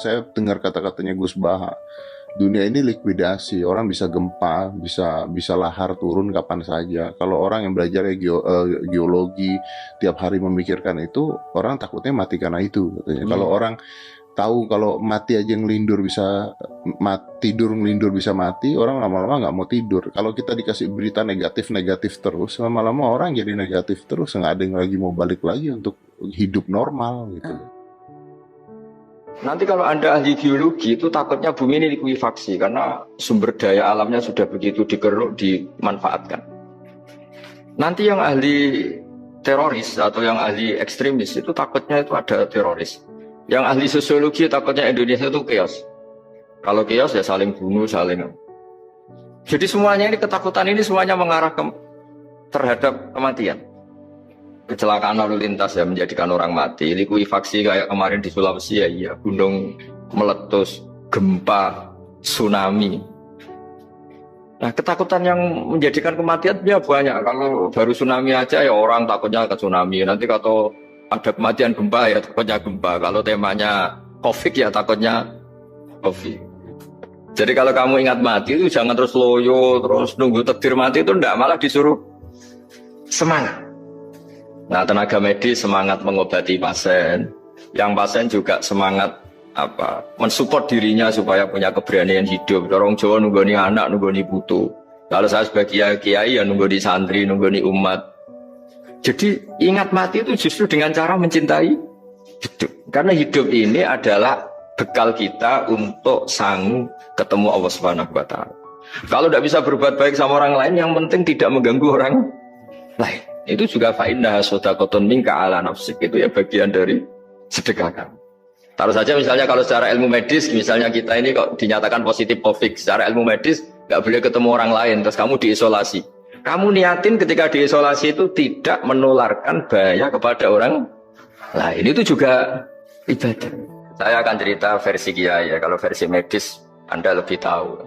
saya dengar kata-katanya Gus Baha. Dunia ini likuidasi, orang bisa gempa, bisa lahar turun kapan saja. Kalau orang yang belajar geologi tiap hari memikirkan itu, orang takutnya mati karena itu katanya. Kalau orang tahu kalau mati aja ngelindur bisa tidur ngelindur bisa mati, orang lama-lama nggak mau tidur. Kalau kita dikasih berita negatif terus, lama-lama orang jadi negatif terus, nggak ada yang lagi mau balik lagi untuk hidup normal gitu. Nanti kalau Anda ahli geologi itu takutnya bumi ini likuifaksi karena sumber daya alamnya sudah begitu dikeruk, dimanfaatkan. Nanti yang ahli teroris atau yang ahli ekstremis itu takutnya itu ada teroris. Yang ahli sosiologi takutnya Indonesia itu chaos. Kalau chaos ya saling bunuh, saling. Jadi semuanya ini ketakutan ini semuanya mengarah terhadap kematian. Kecelakaan lalu lintas ya menjadikan orang mati, likuifaksi kayak kemarin di Sulawesi ya, iya, gunung meletus, gempa, tsunami. Nah ketakutan yang menjadikan kematian ya banyak. Kalau baru tsunami aja ya orang takutnya ke tsunami. Nanti kalau ada kematian gempa ya takutnya gempa. Kalau temanya COVID ya takutnya COVID. Jadi kalau kamu ingat mati itu jangan terus loyo, terus nunggu takdir mati itu enggak, malah disuruh semangat. Nah tenaga medis semangat mengobati pasien, yang pasien juga semangat mensupport dirinya supaya punya keberanian hidup. Orang Jawa nunggoni anak, nunggoni putu. Kalau saya sebagai kiai ya nunggoni santri, nunggoni umat. Jadi ingat mati itu justru dengan cara mencintai hidup. Karena hidup ini adalah bekal kita untuk sanggup ketemu Allah Subhanahu wa Ta'ala. Kalau tidak bisa berbuat baik sama orang lain, yang penting tidak mengganggu orang lain. Itu juga fa'innaha shadaqatun minka ala nafsik, itu ya bagian dari sedekah kamu. Taruh saja misalnya kalau secara ilmu medis, misalnya kita ini kok dinyatakan positif COVID, secara ilmu medis nggak boleh ketemu orang lain, terus kamu diisolasi. Kamu niatin ketika diisolasi itu tidak menularkan bahaya kepada orang lain, itu juga ibadah. Saya akan cerita versi kiai ya, kalau versi medis Anda lebih tahu.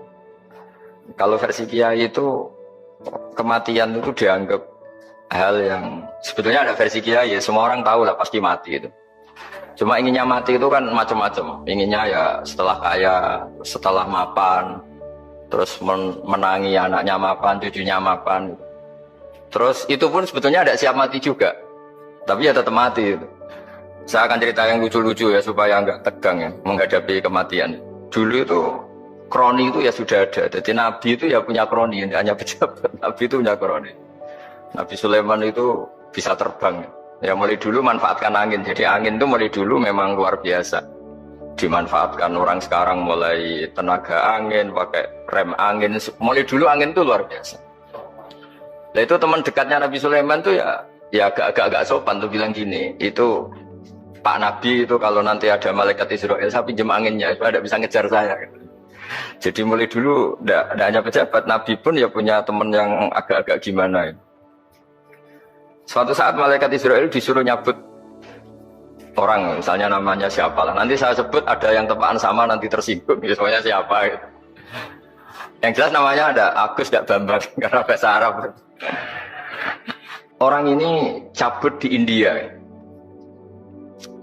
Kalau versi kiai itu kematian itu dianggap hal yang sebetulnya ada versi kiai ya, semua orang tahu lah pasti mati itu. Cuma inginnya mati itu kan macam-macam. Inginnya ya setelah kaya, setelah mapan, terus menangi anaknya mapan, cucunya mapan. Terus itu pun sebetulnya ada siap mati juga, tapi ya tetap mati itu. Saya akan cerita yang lucu-lucu ya supaya nggak tegang ya menghadapi kematian. Dulu itu kroni itu ya sudah ada. Jadi Nabi itu ya punya kroni, hanya pejabat. Nabi itu punya kroni. Nabi Sulaiman itu bisa terbang. Ya mulai dulu manfaatkan angin. Jadi angin itu mulai dulu memang luar biasa. Dimanfaatkan orang sekarang mulai tenaga angin, pakai rem angin. Mulai dulu angin itu luar biasa. Nah itu teman dekatnya Nabi Sulaiman tuh ya agak sopan tuh bilang gini. Itu Pak Nabi itu kalau nanti ada malaikat Israel saya pinjam anginnya supaya tidak bisa ngejar saya. Jadi mulai dulu tidak hanya pejabat, Nabi pun ya punya teman yang agak-agak gimana. Suatu saat malaikat Israel disuruh nyabut orang, misalnya namanya siapa lah. Nanti saya sebut ada yang tepaan sama nanti tersinggung, misalnya siapa gitu. Yang jelas namanya ada Agus tidak Bambang karena bahasa Arab. Orang ini cabut di India.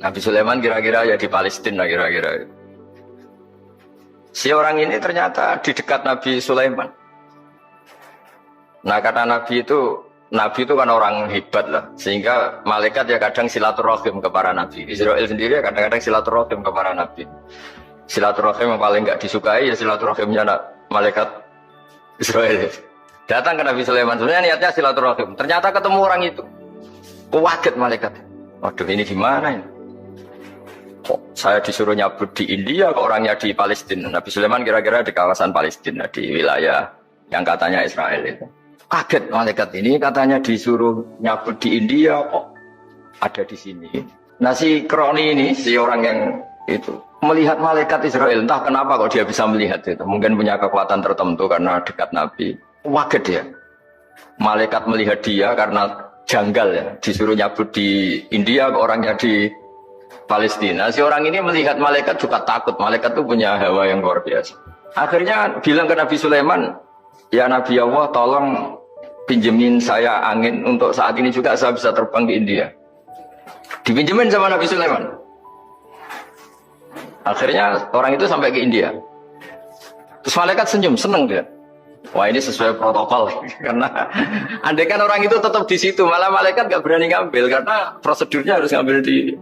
Nabi Sulaiman kira-kira ya di Palestina kira-kira. Si orang ini ternyata di dekat Nabi Sulaiman. Nah karena Nabi itu kan orang hebat lah, sehingga malaikat ya kadang silaturahim ke para nabi. Israel sendiri ya kadang-kadang silaturahim ke para nabi. Silaturahim yang paling nggak disukai ya silaturahimnya malaikat Israel. Datang ke Nabi Sulaiman, sebenarnya niatnya silaturahim. Ternyata ketemu orang itu, kaget malaikat. Waduh ini gimana ini? Kok saya disuruh nyabut di India, kok orangnya di Palestina? Nabi Sulaiman kira-kira di kawasan Palestina, di wilayah yang katanya Israel itu. Kaget malaikat ini katanya disuruh nyabut di India kok ada di sini. Nah si kroni ini, si orang yang itu melihat malaikat Israel, entah kenapa kok dia bisa melihat itu. Mungkin punya kekuatan tertentu karena dekat Nabi. Kaget dia. Malaikat melihat dia karena janggal ya, disuruh nyabut di India kok orangnya di Palestina. Si orang ini melihat malaikat juga takut. Malaikat itu punya hawa yang luar biasa. Akhirnya bilang ke Nabi Sulaiman, ya Nabi Allah tolong pinjemin saya angin untuk saat ini juga saya bisa terbang di India. Dipinjemin sama Nabi Sulaiman. Akhirnya orang itu sampai ke India. Terus malaikat senyum, seneng dia. Wah ini sesuai protokol. Karena andai kan orang itu tetap di situ, malah malaikat gak berani ngambil karena prosedurnya harus ngambil di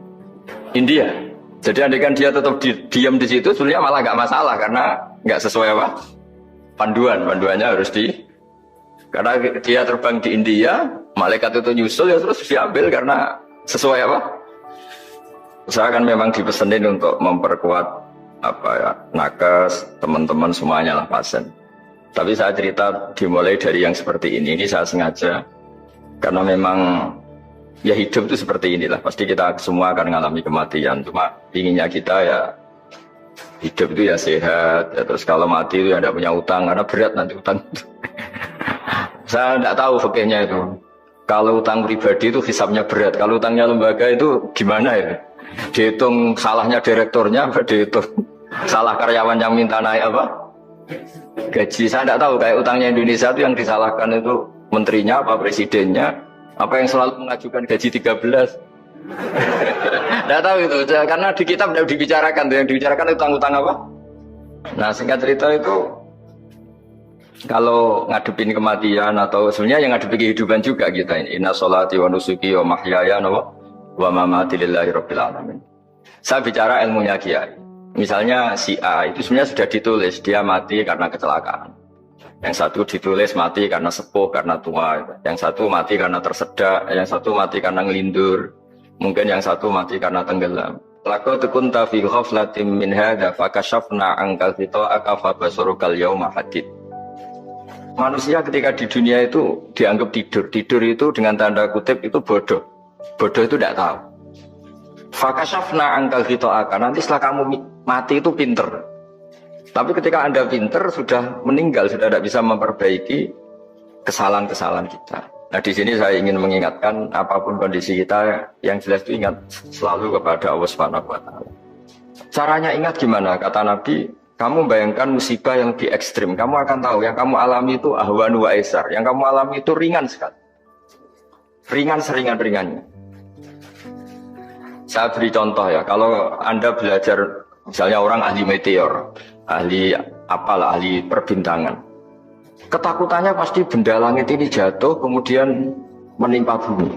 India. Jadi andai kan dia tetap diam di situ, sebenarnya malah gak masalah karena gak sesuai apa? Panduannya harus karena dia terbang di India, malaikat itu nyusul ya terus diambil karena sesuai apa? Saya kan memang dipesenin untuk memperkuat apa ya, nakes, teman-teman semuanya lah pasien. Tapi saya cerita dimulai dari yang seperti ini saya sengaja karena memang ya hidup itu seperti inilah. Pasti kita semua akan mengalami kematian. Cuma inginnya kita ya hidup itu ya sehat. Ya, terus kalau mati itu ya tidak punya utang karena berat nanti utang. Saya tidak tahu fikihnya itu. Kalau utang pribadi itu hisabnya berat. Kalau utangnya lembaga itu gimana ya? Dihitung salahnya direkturnya, apa dihitung salah karyawan yang minta naik apa? Gaji. Saya tidak tahu kayak utangnya Indonesia itu yang disalahkan itu menterinya apa presidennya, apa yang selalu mengajukan gaji 13. Tidak tahu itu karena di kitab tidak dibicarakan, yang dibicarakan utang-utang apa? Nah singkat cerita itu kalau ngadepin kematian atau sebenarnya yang ngadepin kehidupan juga kita ini. Inna sholati wa nusuki wa mahyaya wa mamati lillahi rabbil alamin. Saya bicara ilmunya kiai. Misalnya si A itu sebenarnya sudah ditulis dia mati karena kecelakaan. Yang satu ditulis mati karena sepuh, karena tua. Yang satu mati karena tersedak, yang satu mati karena ngelindur. Mungkin yang satu mati karena tenggelam. Laqad kunta fi ghaflatin min hadza fakashafna ankal ghita'aka fabasurukal yauma hadid. Manusia ketika di dunia itu dianggap tidur. Tidur itu dengan tanda kutip itu bodoh. Bodoh itu tidak tahu. Fakashafna ankal ghita'aka. Nanti setelah kamu mati itu pinter. Tapi ketika Anda pinter sudah meninggal, sudah tidak bisa memperbaiki kesalahan-kesalahan kita. Nah di sini saya ingin mengingatkan apapun kondisi kita yang jelas itu ingat selalu kepada Allah Subhanahu wa taala. Caranya ingat gimana? Kata Nabi, kamu bayangkan musibah yang lebih ekstrim, kamu akan tahu yang kamu alami itu ahwanu wa aisar. Yang kamu alami itu ringan sekali. Ringan seringan-ringannya. Saya beri contoh ya, kalau Anda belajar misalnya orang ahli meteor, ahli apalah, ahli perbintangan. Ketakutannya pasti benda langit ini jatuh kemudian menimpa bumi.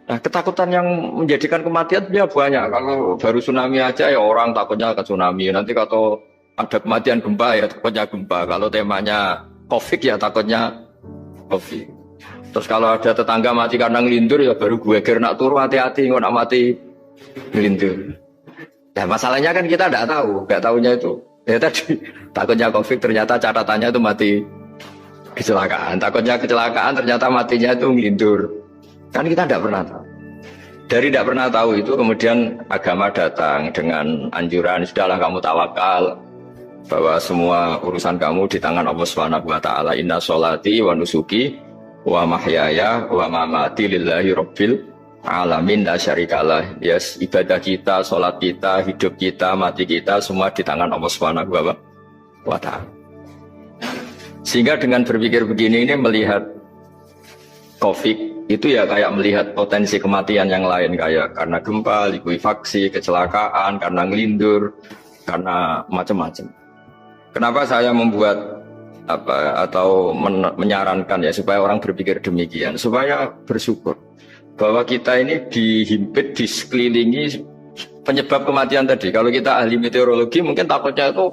Nah ketakutan yang menjadikan kematian dia banyak. Kalau baru tsunami aja ya orang takutnya ke tsunami. Nanti kalau ada kematian gempa ya takutnya gempa. Kalau temanya COVID ya takutnya COVID. Terus kalau ada tetangga mati karena ngelindur ya baru gue nak turu hati-hati nggak nak mati ngelindur. Ya masalahnya kan kita nggak tahunya itu. Ya tadi takutnya COVID ternyata catatannya itu mati kecelakaan. Takutnya kecelakaan ternyata matinya itu ngelindur. Kan kita tidak pernah tahu. Dari tidak pernah tahu itu kemudian agama datang dengan anjuran sudahlah kamu tawakal bahwa semua urusan kamu di tangan Allah Subhanahu wa taala. Inna sholati wa nusuki wa mahyaya wa mamati lillahi rabbil alamin la syarikalah. Yes, ibadah kita, sholat kita, hidup kita, mati kita semua di tangan Allah Subhanahu wa taala. Sehingga dengan berpikir begini ini melihat COVID itu ya kayak melihat potensi kematian yang lain kayak karena gempa, likuifaksi, kecelakaan, karena ngelindur, karena macam-macam. Kenapa saya membuat atau menyarankan ya supaya orang berpikir demikian, supaya bersyukur bahwa kita ini dihimpit, disekelilingi penyebab kematian tadi. Kalau kita ahli meteorologi mungkin takutnya itu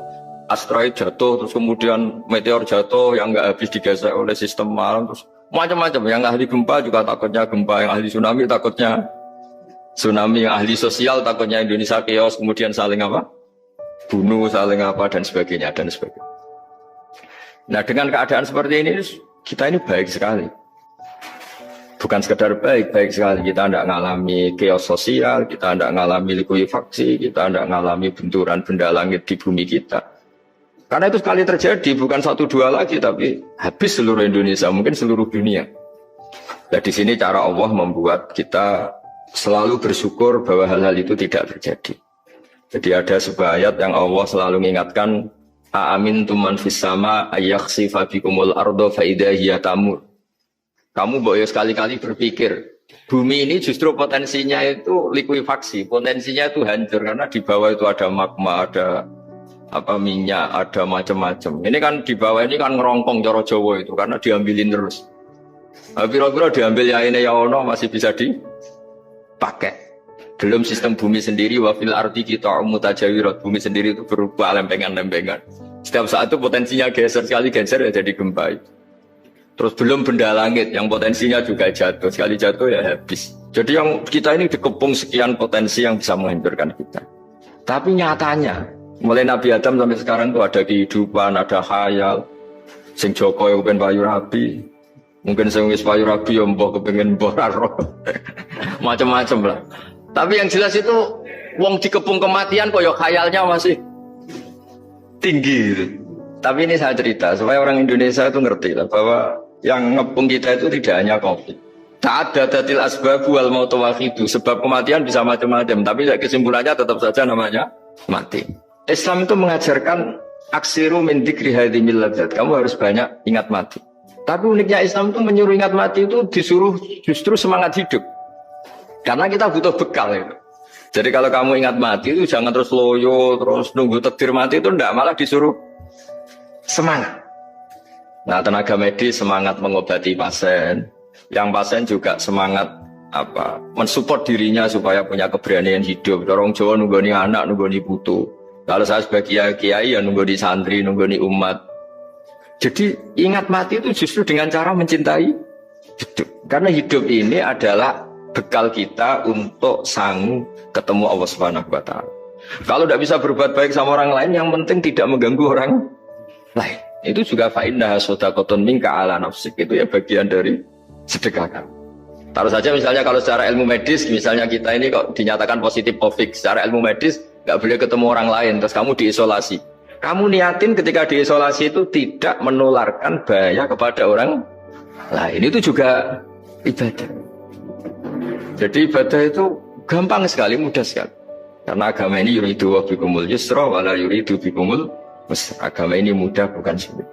asteroid jatuh, terus kemudian meteor jatuh yang nggak habis digesek oleh sistem malam, terus macam-macam. Yang ahli gempa juga takutnya gempa, yang ahli tsunami takutnya tsunami, yang ahli sosial takutnya Indonesia chaos, kemudian saling apa? Bunuh, saling apa dan sebagainya dan sebagainya. Nah dengan keadaan seperti ini kita ini baik sekali. Bukan sekedar baik sekali. Kita tidak mengalami chaos sosial, kita tidak mengalami likuifaksi, kita tidak mengalami benturan benda langit di bumi kita. Karena itu sekali terjadi, bukan 1-2 lagi, tapi habis seluruh Indonesia, mungkin seluruh dunia. Nah di sini cara Allah membuat kita selalu bersyukur bahwa hal-hal itu tidak terjadi. Jadi ada sebuah ayat yang Allah selalu mengingatkan, Aamintum man fis sama ayakhsifa bikumul ardo fa idza hiya tamur. Kamu boleh sekali-kali berpikir Bumi ini justru potensinya itu likuifaksi, potensinya itu hancur karena di bawah itu ada magma, ada minyak, ada macam-macam. Ini kan di bawah ini kan ngerongkong cara Jawa itu karena diambilin terus. Pira-pira diambil yang ini ya ono masih bisa dipakai. Belum sistem bumi sendiri wafil arti kita mutajawirat, bumi sendiri itu berupa lempengan-lempengan. Setiap saat itu potensinya geser, sekali geser ya jadi gempa. Terus belum benda langit yang potensinya juga jatuh, sekali jatuh ya habis. Jadi yang kita ini dikepung sekian potensi yang bisa menghancurkan kita. Tapi nyatanya, mulai Nabi Adam sampai sekarang tuh ada kehidupan, ada khayal. Sing Joko yang kepengen payu rabi, mungkin sing wis payu rabi yang mbok kepengen boraro, macam-macam lah. Tapi yang jelas itu, wong dikepung kematian kok ya khayalnya masih tinggi gitu. Tapi ini saya cerita supaya orang Indonesia itu ngerti lah bahwa yang ngepung kita itu tidak hanya COVID. Ta'addadatil asbabu wal mautu wahidu. Sebab kematian bisa macam-macam, tapi kesimpulannya tetap saja namanya mati. Islam itu mengajarkan aksiru min dzikri hadhimil ladzat. Kamu harus banyak ingat mati. Tapi uniknya Islam itu menyuruh ingat mati itu disuruh justru semangat hidup. Karena kita butuh bekal itu. Jadi kalau kamu ingat mati itu jangan terus loyo, terus nunggu takdir mati itu enggak, malah disuruh semangat. Nah, tenaga medis semangat mengobati pasien, yang pasien juga semangat mensupport dirinya supaya punya keberanian hidup. Orang Jawa nunggoni anak, nunggoni putu. Kalau saya sebagai kiai ya nunggoni santri, nunggoni umat. Jadi ingat mati itu justru dengan cara mencintai hidup. Karena hidup ini adalah bekal kita untuk sanggup ketemu Allah Subhanahu wa taala. Kalau tidak bisa berbuat baik sama orang lain, yang penting tidak mengganggu orang lain. Itu juga fa'innaha shadaqatun minka ala nafsik. Itu ya bagian dari sedekah kamu. Taruh saja misalnya kalau secara ilmu medis, misalnya kita ini kok dinyatakan positif COVID, secara ilmu medis nggak boleh ketemu orang lain, terus kamu diisolasi. Kamu niatin ketika diisolasi itu tidak menularkan bahaya kepada orang lain. Itu juga ibadah. Jadi ibadah itu gampang sekali, mudah sekali. Karena agama ini yuridu wa bikumul yusra wa la yuridu bikumul usra. Agama ini mudah bukan sulit.